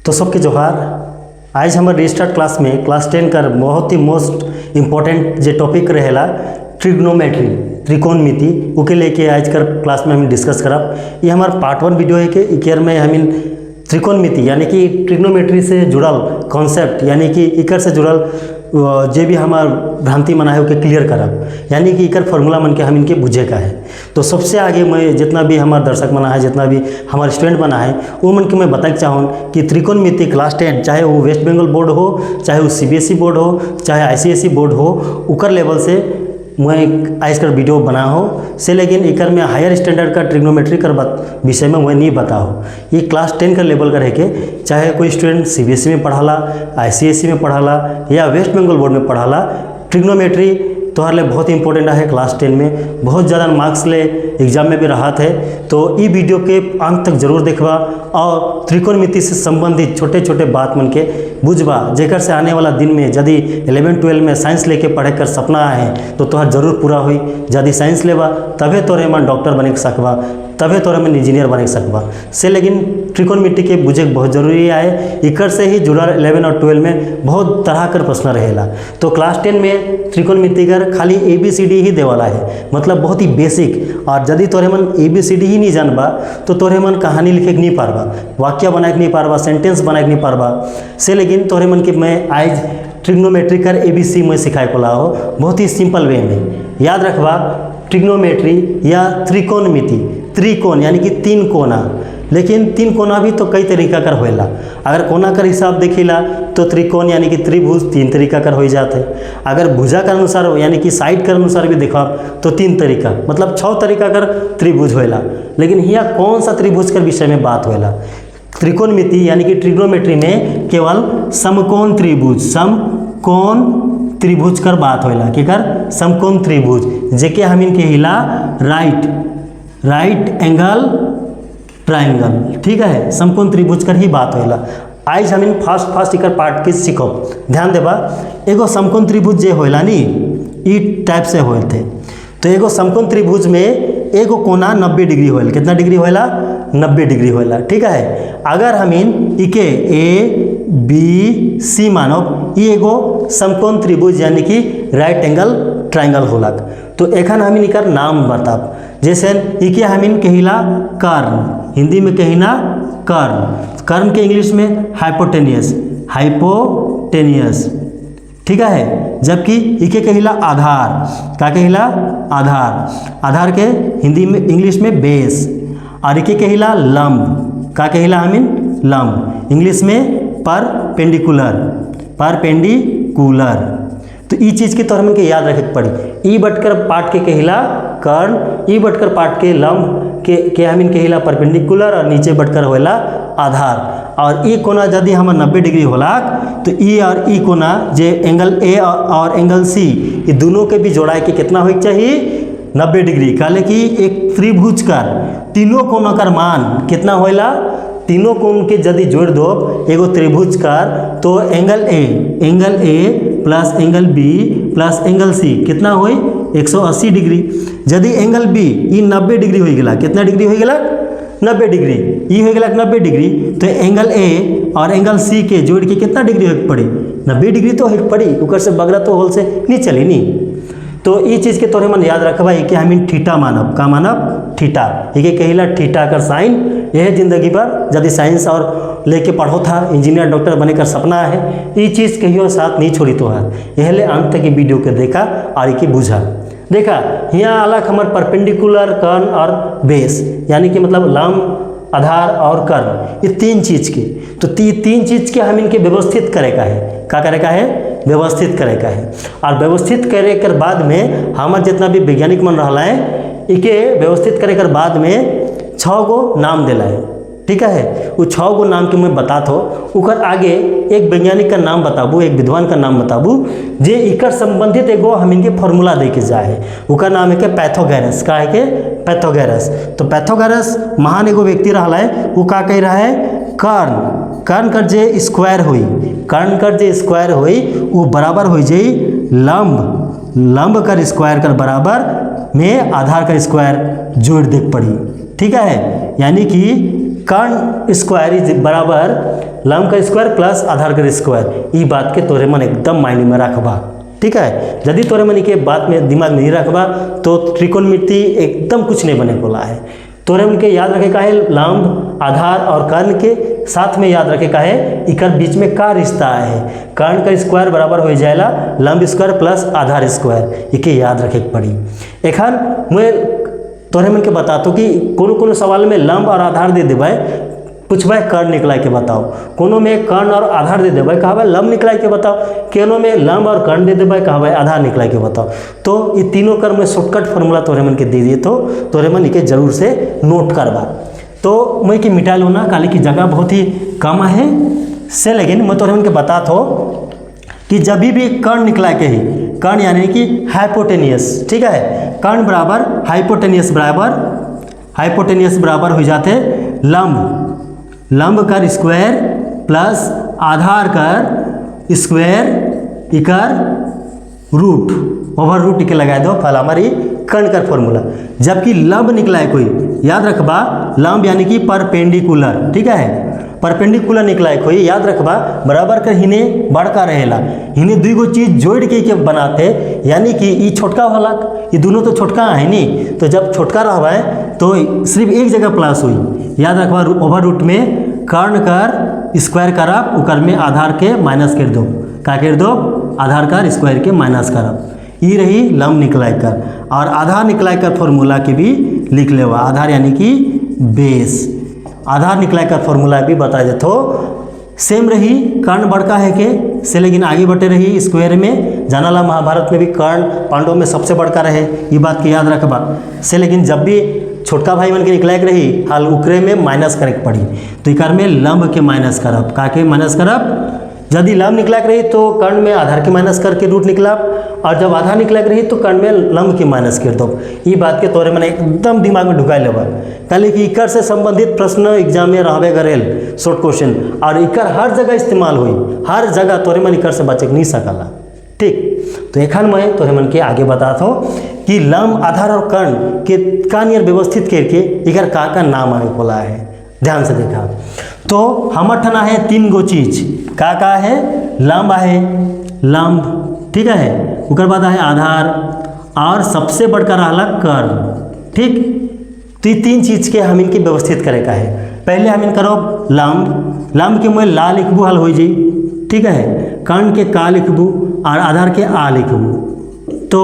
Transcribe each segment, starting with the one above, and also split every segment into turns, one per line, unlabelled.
तो सबके जोहार। आज हमारे रिस्टार्ट क्लास में क्लास 10 का बहुत ही मोस्ट इम्पोर्टेंट जो टॉपिक रहेला ट्रिग्नोमेट्री, त्रिकोणमिति उके लेके आज कर क्लास में हम डिस्कस करब। ये हमारा पार्ट 1 वीडियो है कि इकर में हम त्रिकोणमिति यानी कि ट्रिग्नोमेट्री से जुड़ल कॉन्सेप्ट यानी कि इकर से जुड़ल जे भी हमार भ्रांति मना है उके क्लियर करब, यानी कि इकर फॉर्मूला मन के हम इनके बुझे का है। तो सबसे आगे मैं जितना भी हमारे दर्शक बना है, जितना भी हमारे स्टूडेंट बना है, वो मन के मैं बताना चाहूँ कि त्रिकोणमिति क्लास 10 चाहे वो वेस्ट बंगाल बोर्ड हो, चाहे वो CBSE बोर्ड हो, चाहे ICSE बोर्ड हो, उकर लेवल से मैं आज कर वीडियो बना हो से, लेकिन इकर में हायर स्टैंडर्ड का ट्रिग्नोमेट्री कर विषय में मैं नहीं बताओ। ये क्लास 10 का लेवल का रह के चाहे कोई स्टूडेंट CBSE में पढ़ाला, ICSE में पढ़ाला या वेस्ट बंगाल बोर्ड में पढ़ाला, ट्रिग्नोमेट्री तोहर ले बहुत इंपॉर्टेंट है। क्लास 10 में बहुत ज़्यादा मार्क्स ले एग्जाम में भी राहत है। तो ये वीडियो के अंत तक जरूर देखबा और त्रिकोणमिति से संबंधित छोटे छोटे बात मन के बुझबा, जेकर से आने वाला दिन में यदि 11-12 में साइंस लेके पढ़े कर सपना है तो तोहर जरूर पूरा हुई। यदि साइंस लेबा तबे तोरे मन डॉक्टर बने सकबा, तबे तोरे मन इंजीनियर बने सकबा से, लेकिन त्रिकोणमिति के बुझे बहुत जरूरी है। इकर से ही जुड़ा 11 और 12 में बहुत तरह कर प्रश्न रहेला। तो क्लास 10 में त्रिकोणमिति कर खाली ABCD ही देवाला है, मतलब बहुत ही बेसिक। और यदि तोरे मन ABCD ही नहीं जानबा तो तोरे मन कहानी लिखे नहीं पारबा, वाक्य बनाए नहीं पारबा, सेंटेंस बनाए नहीं पारबा से, लेकिन तोरे मन के मैं आज ट्रिग्नोमेट्री कर ABC में सिखाए को ला हो बहुत ही सिंपल वे में। याद रखबा ट्रिग्नोमेट्री या त्रिकोणमिति, त्रिकोण यानी कि 3 कोना, लेकिन 3 कोना भी तो कई तरीका कर होएला। अगर कोना कर हिसाब देखिला तो त्रिकोण यानी कि त्रिभुज 3 तरीका कर हो जाते। अगर भुजा के अनुसार यानी कि साइड के अनुसार भी देखा तो 3 तरीका, मतलब 6 तरीका कर त्रिभुज होएला। लेकिन यहाँ कौन सा त्रिभुज कर विषय में बात होएला? त्रिकोणमिति यानी कि ट्रिग्नोमेट्री में केवल समकोण त्रिभुज, समकोण त्रिभुज कर बात होएला। कि कर समकोण त्रिभुज जेके हम इनके हिला राइट एंगल ट्रायंगल, ठीक है, समकोण त्रिभुज कर ही बात होएला। आज हम इन फास्ट इकर पार्ट के सीखो। ध्यान देबा, एगो समकोण त्रिभुज जे होएला नी ई टाइप से होए थे। तो एगो समकोण त्रिभुज में एगो कोना 90 डिग्री होएला। कितना डिग्री होएला? 90 डिग्री होएला, ठीक है। अगर हम इन इके ABC मानब, ये एगो समकोण त्रिभुज यानी कि राइट एंगल ट्रायंगल होलक। तो एखन हम इनकर नाम बताब। जैसे इके हम इन कहिला कर्ण, हिंदी में कहिना कर्ण, कर्ण के इंग्लिश में हाइपोटेनियस, ठीक है। जबकि इके कहिला आधार, का कहिला आधार, आधार के हिंदी में इंग्लिश में बेस। और इके कहिला लंब, का कहिला हमिन लंब, इंग्लिश में परपेंडिकुलर। तो ई चीज़ के तौर में के याद रखे पड़ी। ई बटकर पार्ट के कहिला कर्ण, ई बटकर पार्ट के लंब के हमिन कहिला परपेंडिकुलर, और नीचे बटकर होला आधार। और ई कोना यदि हम 90 डिग्री होला तो ई और ई कोना जे एंगल A और एंगल C, ये दोनों के भी जोड़ाए के कितना होना चाहिए? 90 डिग्री। कहले कि एक त्रिभुज कर तीनों कोना कर मान कितना होएला? तीनों कोण के यदि जोड़ दो एगो त्रिभुज कर तो angle A plus angle B plus angle C कितना होई? 180 डिग्री। यदि एंगल B ये 90 डिग्री हो गया, कितना डिग्री हो गया? 90 डिग्री। ये हो गया 90 डिग्री। तो एंगल A और एंगल C के जोड़ के कितना डिग्री हो पड़ी? 90 डिग्री तो हो पड़ी, उकर से बगरा तो होल से नहीं चली नहीं। तो ये चीज़ के तोरे मन याद रखबा कि हम थीटा मानब, का मानब? थीटा। ये कहिला थीटा कर साइन। यह जिंदगी पर यदि साइंस और लेके पढ़ो था, इंजीनियर डॉक्टर बने कर सपना है, ये चीज़ कहियो साथ नहीं छोड़ी तो है। यह ले अंत तक वीडियो के देखा और की बुझा। देखा यहाँ अलग हमारे परपेंडिकुलर, कर्ण और बेस, यानी कि मतलब लंब, आधार और कर्ण, ये 3 चीज़ के। तो 3 चीज़ के हम इनके व्यवस्थित करे का है। क्या करे का है? व्यवस्थित करे का है। और व्यवस्थित करे कर बाद में हमारे जितना भी वैज्ञानिक मन रहा है, इके व्यवस्थित करे कर बाद में 6 गो नाम दिला है, ठीक है। वो 6 गो नाम के मैं बतात हो, उकर आगे एक वैज्ञानिक का नाम बताबू, एक विद्वान का नाम बताबू, जे इकर संबंधित एगो हम इनके फॉर्मूला दे के जाए। उनका नाम है के पैथोगोरस। का है के? पैथोगोरस। तो पैथोगोरस महान एगो व्यक्ति रहा है। वो का कह रहा है? कर्ण कर जे स्क्वायर हुई, कर्ण कर जे स्क्वायर हुई वो बराबर हो जाई लंब कर स्क्वायर कर बराबर में आधार का स्क्वायर जोड़ देख पड़ी, ठीक है। यानी कि कर्ण स्क्वायर इज बराबर लंब का स्क्वायर प्लस आधार का स्क्वायर। ये बात के तोरे मन एकदम माइंड में रखबा, ठीक है। यदि तोरे मन के बात में दिमाग नहीं रखबा तो त्रिकोणमिति एकदम कुछ नहीं बने बोला है। तोरे मन के याद रखे का है लंब आधार और कर्ण के साथ में याद रखे का है इकर बीच में का रिश्ता है। कर्ण का स्क्वायर बराबर हो जाएगा लंब स्क्वायर प्लस आधार स्क्वायर, इके याद रखे पड़ी। एखन मैं तोरे मन के बतातो कि कोनो कोनो सवाल में लंब और आधार दे देबै, पूछबै कर्ण निकला के बताओ, कोनो में कर्ण और आधार दे देबै कहबै लंब निकला के बताओ, केनो में लंब और कर्ण दे देबै कहबै आधार निकला के बताओ। तो ये तीनों कर मैं शॉर्टकट फार्मूला तोरे मन के दे दिए, तो तोरे मन इके जरूर से नोट करवा। तो मैं कि मिटा लो ना, काली की जगह बहुत ही कम है से, लेकिन मैं तोरे मन के बता थो कि जब भी कर्ण निकला के ही कर्ण यानी कि हाइपोटेनियस, ठीक है, कर्ण बराबर हाइपोटेनियस बराबर हो जाते लंब कर स्क्वायर प्लस आधार कर स्क्वायर इकर रूट ओवर रूट के लगा दो फल हमारी कर्ण का फॉर्मूला। जबकि लंब निकला है कोई, याद रखबा लंब यानी कि परपेंडिकुलर, ठीक है, परपेंडिकुलर निकला है कोई, याद रखबा बराबर कर हिने बड़का रहेला, हिने दुई गो चीज जोड़ के बनाते, यानी कि ये छोटका वाला ये दोनों तो छोटका है नहीं, तो जब छोटका रहबा तो सिर्फ एक जगह प्लस हुई। याद रखबा ओवर रूट में कर्ण कर स्क्वायर करब उकर में आधार के माइनस कर दो, का कर दो आधार कर स्क्वायर के माइनस करब, ये रही लंब निकलाय कर। और आधार निकलाय कर फॉर्मूला के भी लिख लेवा, आधार यानी कि बेस, आधार निकलाय कर फॉर्मूला भी बता देते हो। सेम रही कर्ण बड़का है के से, लेकिन आगे बढ़ते रही स्क्वायर में, जानाला महाभारत में भी कर्ण पांडव में सबसे बड़का रहे, ये बात की याद रखबा से। लेकिन जब भी छोटका भाई मन के निकलायक रही हाल उकरे में माइनस करे पड़ी, तो इकर में लंब के माइनस करब, का के माइनस करब, यदि लंब निकलायक रही तो कर्ण में आधार के माइनस करके रूट निकला, और जब आधार निकलायक रही तो कर्ण में लंब के माइनस कर दो। ये बात के तोरे मैंने एकदम दिमाग में ढुका लेवा, कहले कि इकर से संबंधित प्रश्न एग्जाम में रहबे करेल शॉर्ट क्वेश्चन, और इकर हर जगह इस्तेमाल हुई, हर जगह तोरे मन इकर से बचे नहीं सकला, ठीक। तो एखन मैं तोरे मन के आगे बताता हूँ कि लंब आधार और कर्ण के का नियर व्यवस्थित करके इकर का नाम आने बोला है, ध्यान से देखा। तो हमर ठना है तीन गो चीज, का है लंब है लंब, ठीक है, उकर बाद है आधार, और सबसे बड़का रहला कर्ण, ठीक। तो ये तीन चीज के हम इनके व्यवस्थित करे का है। पहले हम इन करो लंब के मैं ला लिखबू हल हो जाई, ठीक है, कर्ण के का लिखबू और आधार के आ लिखबू। तो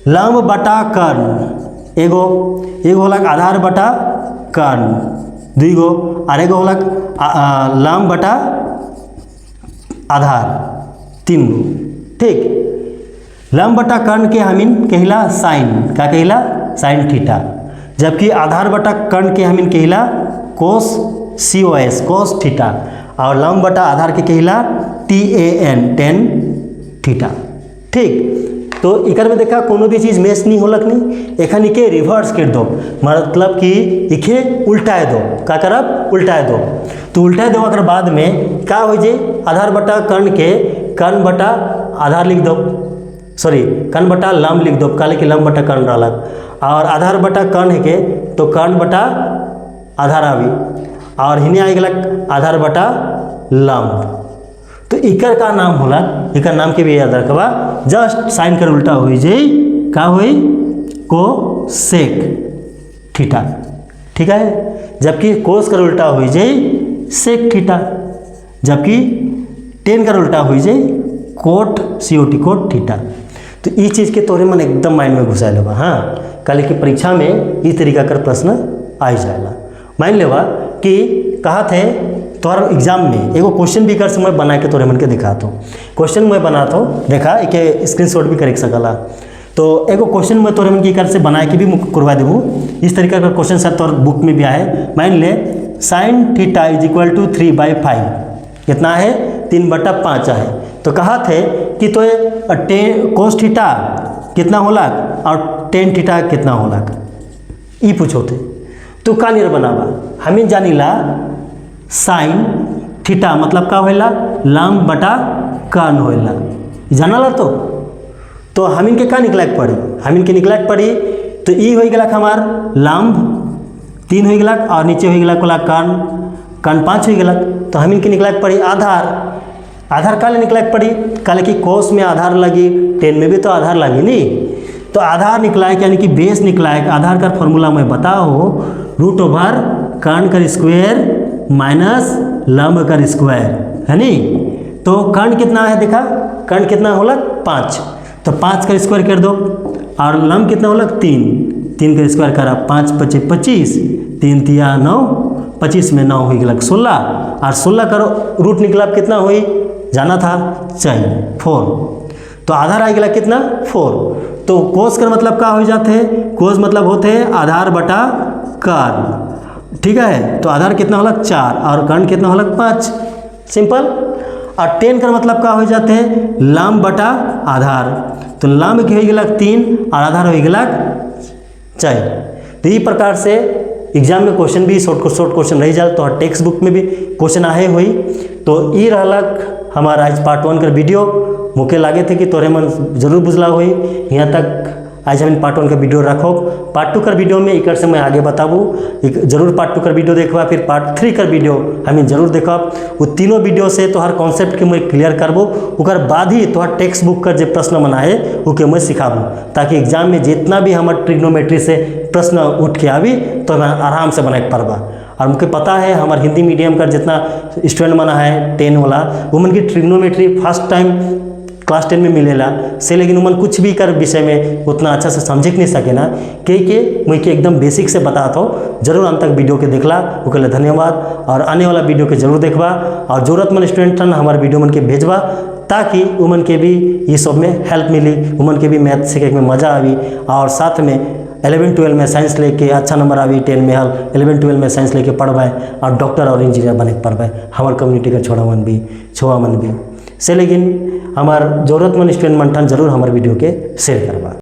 लंब बटा कर्ण एगो होलक आधार बटा कर्ण दुई गो, और एगो होलक लंब बटा आधार तीन गो, ठीक। लंब बटा कर्ण के हमिन कहला साइन, का कहला साइन थीटा, जबकि आधार बटा कर्ण के हमिन कहला कोस COS कोस थीटा, और लंब बटा आधार के कहला TAN टेन थीटा, ठीक। तो इकर में देखा कोनो भी चीज़ मैच नहीं होलक नहीं, एखन इके रिवर्स कर दो, मतलब कि इके उल्टाए दो, का करब उल्टाए दो। तो उल्टाए देवा बाद में का हो जाए, आधार बटा कर्ण के कर्ण बटा आधार लिख दो, सॉरी कर्ण बटा लंब लिख दो, काले कि लंब बटा कर्ण रहलक, और आधार बटा कर्ण है के तो कर्ण बटा आधार आवी, और हिने आ गलक आधार बटा लंब। तो इकर का नाम होला, इकर नाम के भी याद रखबा, जस्ट साइन कर उल्टा हो जाए का होई कोसेक थीटा, ठीक है, जबकि कोस कर उल्टा हो जाए सेक थीटा, जबकि टेन कर उल्टा हो जाए कोट COT कोट थीटा। तो ये चीज़ के तोरे मन एकदम माइंड में घुसा लेवा, हाँ, कल की परीक्षा में इस तरीका कर प्रश्न आ जाएगा। मान लेवा कि कहा थे तोहर एग्जाम में एगो क्वेश्चन भी कर से मैं बना के तोरे मन के दिखाता हूँ, क्वेश्चन मैं बनाता हूँ, देखा एक स्क्रीनशॉट भी कर सकला। तो एगो क्वेश्चन मैं तोरे मन की कर से बना के भी करवा देबू, इस तरीका का क्वेश्चन शायद तोर बुक में भी आए। मान ले sine theta is equal to 3/5, कितना है 3/5 है। तो कहा थे कि तो कोस थीटा कितना होला और टेन थीटा कितना होला, ये पूछो थे। तो का नियर बनावा, हमें जानिला साइन थीटा मतलब का होला लंब बटा कर्ण होला, जानला। तो हमिन के का निकला के पड़ी, हमिन के निकला के पड़ी, तो ई हो गया हमार लंब 3 हो गया और नीचे हो गया कोला कर्ण 5 हो गया। तो हम इनके निकला के पड़ी आधार काले निकला के पड़ी काले कि कोस में आधार लगी, टेन में भी तो आधार लगी नहीं। तो आधार निकला है यानी कि बेस निकला है। आधार का फॉर्मूला मैं बताओ √ओवर कर्ण का स्क्वायर माइनस लंब का स्क्वायर है नहीं। तो कर्ण कितना है देखा, कर्ण कितना होला 5, तो 5 का स्क्वायर कर दो और लंब कितना होला 3 का स्क्वायर करा 5 × 5 = 25, 3 × 3 = 9, 25 में 9 हो गया 16 और 16 का रूट निकला कितना हुई जाना था चाहिए 4। तो आधार आ गया कितना 4। तो कोस का मतलब क्या हो जाते हैं, कोस मतलब होते हैं आधार बटा कर्ण, ठीक है। तो आधार कितना होला 4 और कर्ण कितना होला 5, सिंपल। और टेन का मतलब क्या हो जाते हैं लंब बटा आधार। तो लंब की हो गया 3 और आधार हो गया 4। तो ये प्रकार से एग्जाम में क्वेश्चन भी शॉर्ट क्वेश्चन रह जाए तो टेक्स्ट बुक में भी क्वेश्चन आए हुई। तो ये रहलक हमारा आज पार्ट 1 का वीडियो। मुके लागे थे कि तोरे मन जरूर बुझला हुई यहाँ तक। आज हम पार्ट 1 का वीडियो रखो, पार्ट 2 का वीडियो में एक से मैं आगे बताबू, जरूर पार्ट 2 का वीडियो देखबा, फिर पार्ट 3 का वीडियो हमें जरूर देखब। वो तीनों वीडियो से तोहर कॉन्सेप्ट के मैं क्लियर करबो, उकर बाद ही तोहर टेक्स्ट बुक का जो प्रश्न बनाए उके मैं सिखाबू, ताकि एग्जाम में जितना भी हमारे ट्रिग्नोमेट्री से प्रश्न उठ के आवी तो मैं आराम से बना पारबा। और मुझे पता है हमारे हिंदी मीडियम का जितना स्टूडेंट बना है 10 वाला वमन की ट्रिग्नोमेट्री फर्स्ट टाइम क्लास 10 में मिलेला से, लेकिन उमन कुछ भी कर विषय में उतना अच्छा से समझ नहीं सके ना के मुझे एकदम बेसिक से बताता हूँ। जरूर अंत तक वीडियो के देखला उसके लिए धन्यवाद। और आने वाला वीडियो के जरूर देखबा और जरूरतमंद स्टूडेंट हमारे वीडियो मन के भेजबा, ताकि उमन के भी ये सब में हेल्प मिली, उमन के भी मैथ सीखे में मज़ा आवी और साथ में 11-12 में साइंस लेके अच्छा नंबर आवी, 10 में 11-12 में साइंस लेके पढ़वाए और डॉक्टर और इंजीनियर बने पढ़वाए हमारे कम्युनिटी का छोड़ा मन भी से। लेकिन हमार जरूरतमंद स्टूडेंट मंठन जरूर हमारे वीडियो के शेयर करवा।